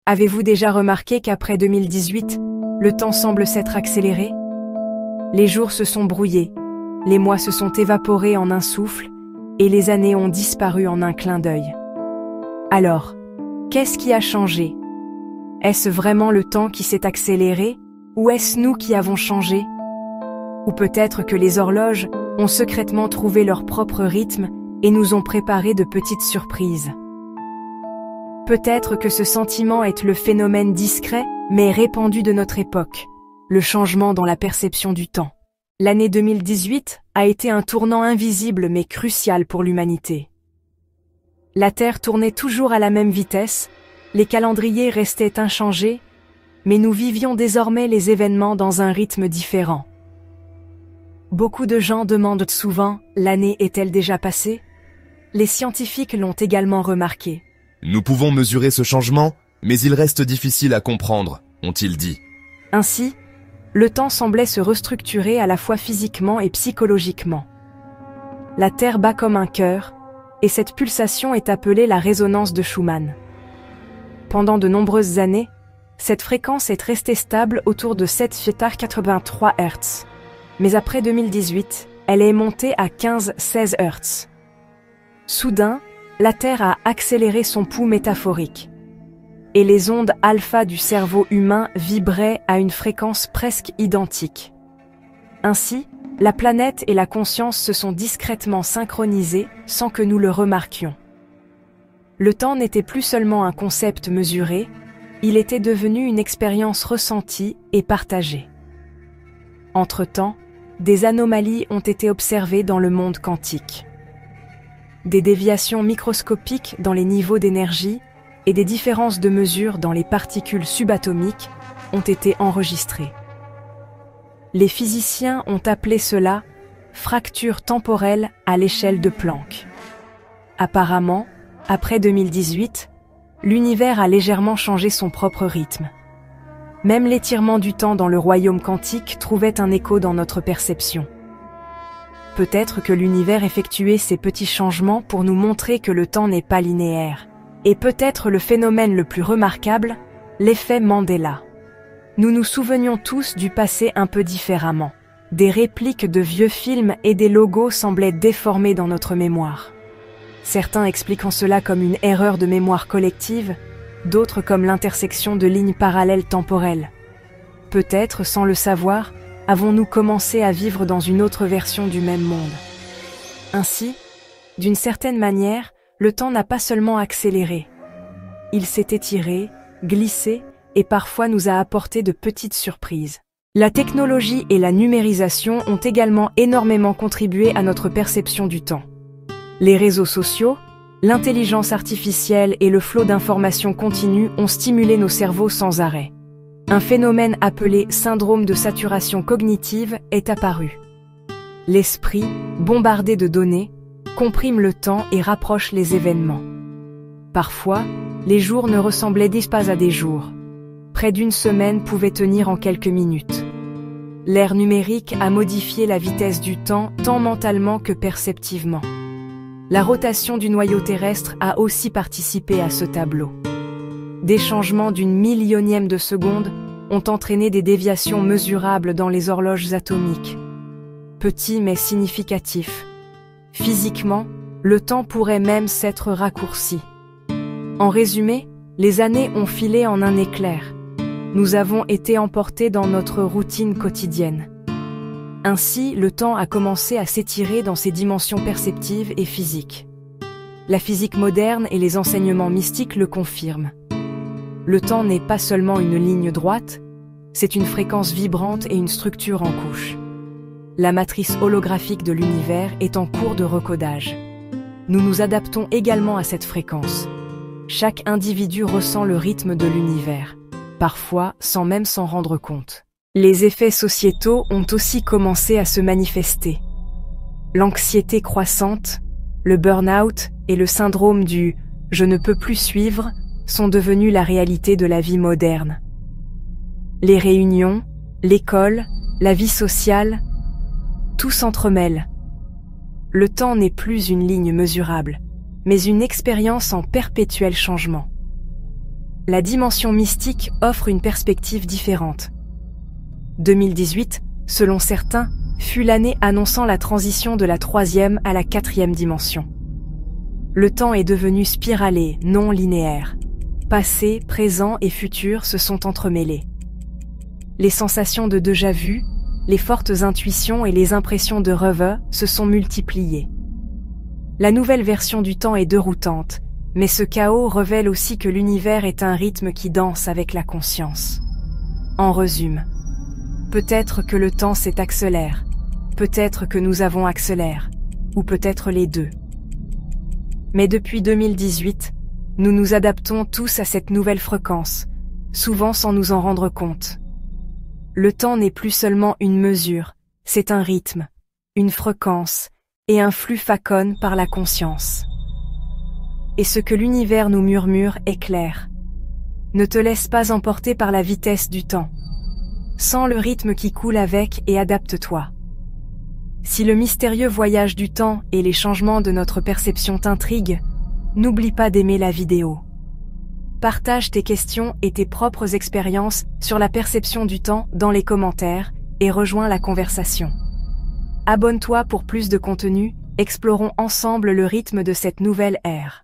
Avez-vous déjà remarqué qu'après 2018, le temps semble s'être accéléré? Les jours se sont brouillés, les mois se sont évaporés en un souffle, et les années ont disparu en un clin d'œil. Alors, qu'est-ce qui a changé? Est-ce vraiment le temps qui s'est accéléré, ou est-ce nous qui avons changé? Ou peut-être que les horloges ont secrètement trouvé leur propre rythme et nous ont préparé de petites surprises. Peut-être que ce sentiment est le phénomène discret mais répandu de notre époque, le changement dans la perception du temps. L'année 2018 a été un tournant invisible mais crucial pour l'humanité. La Terre tournait toujours à la même vitesse, les calendriers restaient inchangés, mais nous vivions désormais les événements dans un rythme différent. Beaucoup de gens demandent souvent « l'année est-elle déjà passée ?» Les scientifiques l'ont également remarqué. Nous pouvons mesurer ce changement, mais il reste difficile à comprendre, ont-ils dit. Ainsi, le temps semblait se restructurer à la fois physiquement et psychologiquement. La Terre bat comme un cœur, et cette pulsation est appelée la résonance de Schumann. Pendant de nombreuses années, cette fréquence est restée stable autour de 7,83 Hz. Mais après 2018, elle est montée à 15-16 Hz. Soudain, la Terre a accéléré son pouls métaphorique. Et les ondes alpha du cerveau humain vibraient à une fréquence presque identique. Ainsi, la planète et la conscience se sont discrètement synchronisées sans que nous le remarquions. Le temps n'était plus seulement un concept mesuré, il était devenu une expérience ressentie et partagée. Entre-temps, des anomalies ont été observées dans le monde quantique. Des déviations microscopiques dans les niveaux d'énergie et des différences de mesure dans les particules subatomiques ont été enregistrées. Les physiciens ont appelé cela « fracture temporelle à l'échelle de Planck ». Apparemment, après 2018, l'univers a légèrement changé son propre rythme. Même l'étirement du temps dans le royaume quantique trouvait un écho dans notre perception. Peut-être que l'univers effectuait ces petits changements pour nous montrer que le temps n'est pas linéaire. Et peut-être le phénomène le plus remarquable, l'effet Mandela. Nous nous souvenions tous du passé un peu différemment. Des répliques de vieux films et des logos semblaient déformés dans notre mémoire. Certains expliquant cela comme une erreur de mémoire collective, d'autres comme l'intersection de lignes parallèles temporelles. Peut-être, sans le savoir, avons-nous commencé à vivre dans une autre version du même monde. Ainsi, d'une certaine manière, le temps n'a pas seulement accéléré. Il s'est étiré, glissé et parfois nous a apporté de petites surprises. La technologie et la numérisation ont également énormément contribué à notre perception du temps. Les réseaux sociaux, l'intelligence artificielle et le flot d'informations continues ont stimulé nos cerveaux sans arrêt. Un phénomène appelé syndrome de saturation cognitive est apparu. L'esprit, bombardé de données, comprime le temps et rapproche les événements. Parfois, les jours ne ressemblaient pas à des jours. Près d'une semaine pouvait tenir en quelques minutes. L'ère numérique a modifié la vitesse du temps tant mentalement que perceptivement. La rotation du noyau terrestre a aussi participé à ce tableau. Des changements d'une millionième de seconde ont entraîné des déviations mesurables dans les horloges atomiques. Petits mais significatifs. Physiquement, le temps pourrait même s'être raccourci. En résumé, les années ont filé en un éclair. Nous avons été emportés dans notre routine quotidienne. Ainsi, le temps a commencé à s'étirer dans ses dimensions perceptives et physiques. La physique moderne et les enseignements mystiques le confirment. Le temps n'est pas seulement une ligne droite, c'est une fréquence vibrante et une structure en couches. La matrice holographique de l'univers est en cours de recodage. Nous nous adaptons également à cette fréquence. Chaque individu ressent le rythme de l'univers, parfois sans même s'en rendre compte. Les effets sociétaux ont aussi commencé à se manifester. L'anxiété croissante, le burn-out et le syndrome du « je ne peux plus suivre » sont devenus la réalité de la vie moderne. Les réunions, l'école, la vie sociale, tout s'entremêle. Le temps n'est plus une ligne mesurable, mais une expérience en perpétuel changement. la dimension mystique offre une perspective différente. 2018, selon certains, fut l'année annonçant la transition de la 3e à la 4e dimension. Le temps est devenu spiralé, non linéaire. Passé, présent et futur se sont entremêlés. Les sensations de déjà-vu, les fortes intuitions et les impressions de rêve se sont multipliées. La nouvelle version du temps est déroutante, mais ce chaos révèle aussi que l'univers est un rythme qui danse avec la conscience. En résumé, peut-être que le temps s'accélère, peut-être que nous avons accéléré, ou peut-être les deux. Mais depuis 2018, nous nous adaptons tous à cette nouvelle fréquence, souvent sans nous en rendre compte. Le temps n'est plus seulement une mesure, c'est un rythme, une fréquence, et un flux faconne par la conscience. Et ce que l'univers nous murmure est clair. Ne te laisse pas emporter par la vitesse du temps. Sens le rythme qui coule avec et adapte-toi. Si le mystérieux voyage du temps et les changements de notre perception t'intriguent, n'oublie pas d'aimer la vidéo. Partage tes questions et tes propres expériences sur la perception du temps dans les commentaires et rejoins la conversation. Abonne-toi pour plus de contenu, explorons ensemble le rythme de cette nouvelle ère.